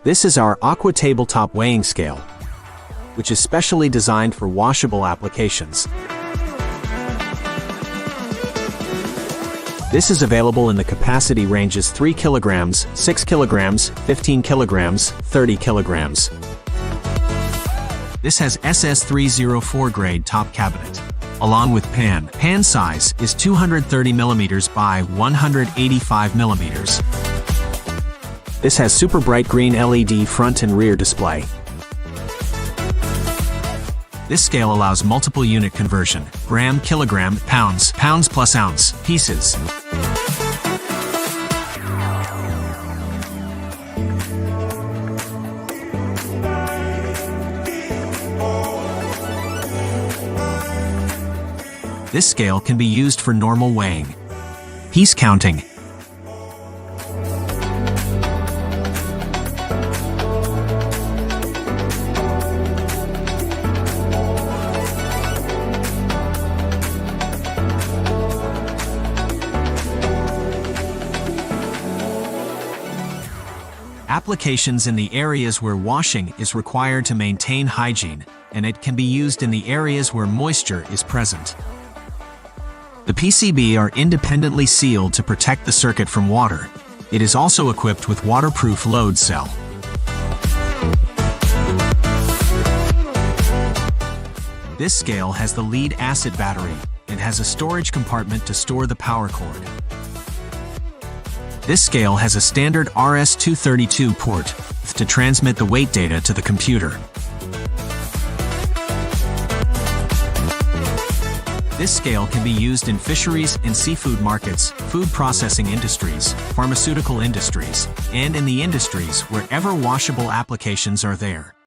This is our Aqua tabletop weighing scale, which is specially designed for washable applications. This is available in the capacity ranges 3 kilograms, 6 kilograms, 15 kilograms, 30 kilograms. This has SS304 grade top cabinet, along with pan. Pan size is 230 millimeters by 185 millimeters. This has super bright green LED front and rear display. This scale allows multiple unit conversion: gram, kilogram, pounds, pounds plus ounce, pieces. This scale can be used for normal weighing, piece counting, applications in the areas where washing is required to maintain hygiene, and it can be used in the areas where moisture is present. The PCB are independently sealed to protect the circuit from water. It is also equipped with waterproof load cell. This scale has the lead-acid battery and has a storage compartment to store the power cord. This scale has a standard RS-232 port to transmit the weight data to the computer. This scale can be used in fisheries and seafood markets, food processing industries, pharmaceutical industries, and in the industries wherever washable applications are there.